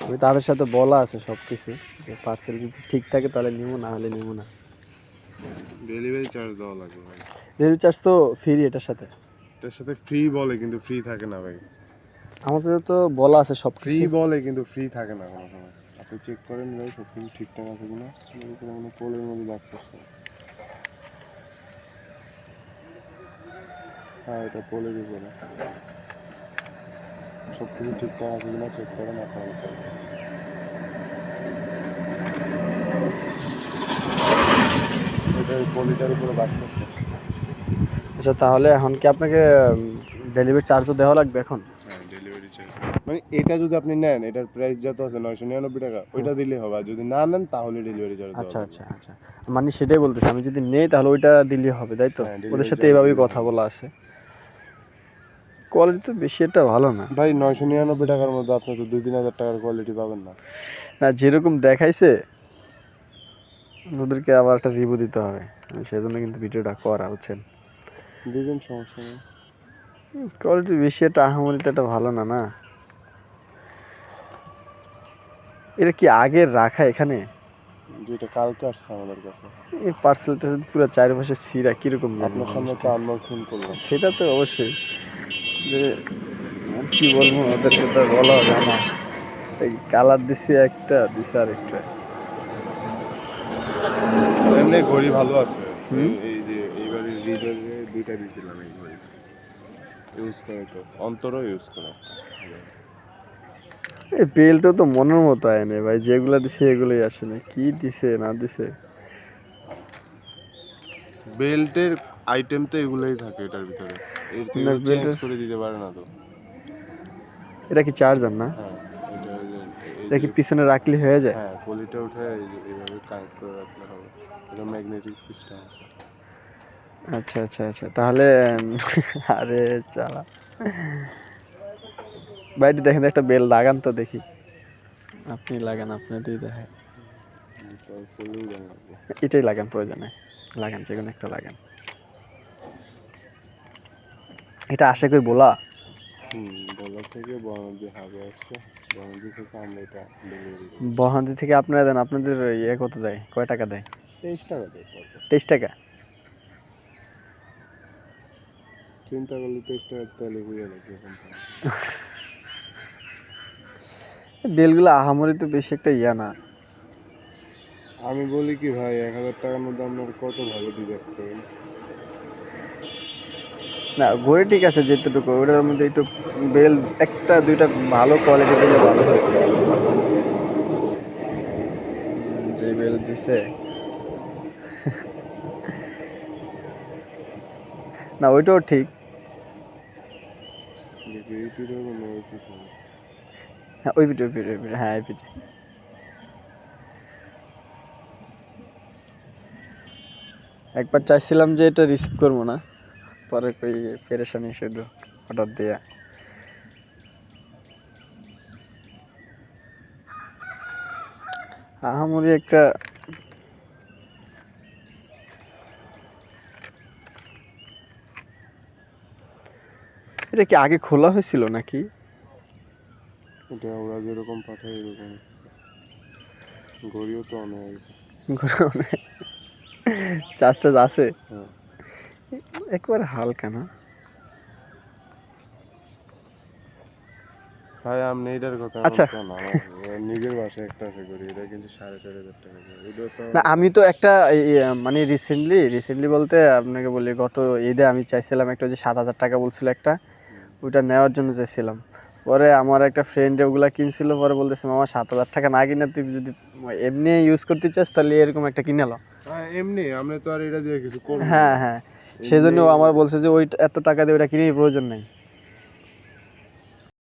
আমি তাদের সাথে বলা আছে সব কিছু, যে পার্সেল যদি ঠিক থাকে তাহলে নিবো, না হলে নিবো না। ডেলিভারি চার্জ দেওয়া লাগবে ভাই। ডেলিভারি চার্জ তো ফ্রি এটার সাথে। এটার সাথে ফ্রি বলে কিন্তু ফ্রি থাকে না ভাই। আমাদের তো বলা আছে সব ফ্রি কিছু। বলে কিন্তু ফ্রি থাকে না কোনো সময়। আপনি চেক করেন ভাই সব কিছু ঠিকঠাক আছে কিনা। কোনো পোলের মধ্যে দাগ করছে। হ্যাঁ, এটা পোলের উপরে সব কিছু ঠিকঠাক আছে কিনা চেক করেন আপনার। এটা পলিটার উপরে দাগ করছে। আচ্ছা, তাহলে এখন কি আপনাকে ডেলিভারি চার্জও দেওয়া লাগবে এখন? হ্যাঁ, ডেলিভারি চার্জ। মানে এটা যদি আপনি নেন, এটার প্রাইস যত আছে 999 টাকা, ওইটা দিলে হবে। আর যদি না নেন তাহলে ডেলিভারি চার্জ দেওয়া আচ্ছা লাগবে। আচ্ছা আচ্ছা, মানে সেটাই বলতেছি, আমি যদি নেই তাহলে ওইটা দিলে হবে, তাই তো? হ্যাঁ, ওদের ডেলিভারি সাথে চার্জ এভাবেই দিলে কথা হবে। বলা আছে। কোয়ালিটি তো বেশি একটা ভালো না ভাই 999 টাকার মধ্যে আপনি তো 2-3 হাজার টাকার কোয়ালিটি পাবেন না। না, যেরকম দেখাইছে ওদেরকে আবার একটা রিভিউ দিতে হবে, সেজন্য কিন্তু ভিডিওটা করা, বুঝছেন? দিবেন, সমস্যা নেই। কোয়ালিটি বেশি একটা আহামরি তো একটা ভালো না, না? এটা কি আগের রাখা এখানে? যেটা কালকে আসছে আমাদের কাছে। এই পার্সেলটা পুরো চারপাশে ছিঁড়া কিরকম জানি আপনার সামনে তো জিনিসটা। আনবক্সিং করলাম। সেটা তো অবশ্যই, যে কি বলবো, ওদেরকে তো বলা হবে না। কালার দিছে একটা, দিছে আর একটা। এমনি ঘড়ি ভালো আছে। হুম। এই যে এইবারে রিডার 2টা দিয়েছিলাম এই ঘড়ি। ইউজ করে তো অন্তরও ইউজ করে। এই বেলটা তো মনের মতো আয় না ভাই, যেগুলা দিছে এগুলোই আসে না, কি দিছে না দিছে। বেল্টের আইটেম তো এগুলাই থাকে এটার ভিতরে। এর তো না, এগুলো চেঞ্জ বেল্টের করে দিতে পারে না তো। এটা কি চার্জার না? হ্যাঁ, এটা এই এটা যে কি পিছনে রাখলে হয়ে যায়? হ্যাঁ, পলিটা উঠে এই যে এইভাবে কানেক্ট করে রাখলে হবে। এটা ম্যাগনেটিক সিস্টেম আছে। আচ্ছা আচ্ছা আচ্ছা, তাহলে আরে চালা ভাইটি দেখেন তো, একটা বেল লাগান তো দেখি। আপনি লাগান, আপনারই দেখেন। ফুলই বানাবো। এটাই লাগান, প্রয়োজনে লাগান, যে কোনো একটা লাগান। এটা আসে কই বলা? বলা থেকে বনদি হাবে আসছে। বনদি থেকে আমরা এটা ডেলিভারি করি। বহান্তি থেকে আপনারা দেন, আপনাদের ইয়ে কত দেয়, কয় টাকা দেয়? 23 টাকা দেয় পড়বে। 23 টাকা? চিন্তা করলে 23 টাকার তেলে বুঝে লাগে এখন। বেলগুলো আহামরি তো বেশি একটা ইয়া না। আমি বলি কি ভাই, 1000 টাকার মধ্যে আপনার কত ভালো ডিজাইন করেন। না, ঘড়ি ঠিক আছে যেতটুকু, ওটার মধ্যে একটু বেল একটা দুইটা ভালো কোয়ালিটি দিলে ভালো হতো। যে বেল দিছে না, ওইটাও ঠিক। হ্যাঁ, ওই ভিডিও, হ্যাঁ এই ভিডিও। একবার চাইছিলাম যে এটা রিসিভ করবো না, পরে কই পেরেশানি শুধু হঠাৎ দিয়া। আহামরি একটা এটা কি আগে খোলা হয়েছিল নাকি? এটা ওরা যেরকম পাঠায় এরকম। ঘড়িও তো অনেক চার্জ টার্জ আছে? হ্যাঁ। একবারে হালকা না? ভাই আপনি এটার কথা আচ্ছা, এখন আমার নিজের বাসায় একটা আছে ঘড়ি, এটা কিন্তু 4500 টাকা। এটা তো না আমি তো একটা মানে রিসেন্টলি বলতে আপনাকে বলি, গত ঈদে আমি চাইছিলাম একটা, যে 7,000 টাকা বলছিল একটা, ওইটা নেওয়ার জন্য চাইছিলাম। পরে আমার একটা ফ্রেন্ড ওগুলা কিনছিল, পরে বলতেছে মামা 7,000 টাকা না কিনে তুই যদি এমনি ইউজ করতে চাস তাহলে এরকম একটা কিনে নাও। হ্যাঁ, এমনি আমরা তো আর এটা দিয়ে কিছু করব না। হ্যাঁ হ্যাঁ, সেই জন্য আমার বলছে যে ওই এত টাকা দিয়ে ওইটা কিনে প্রয়োজন নেই।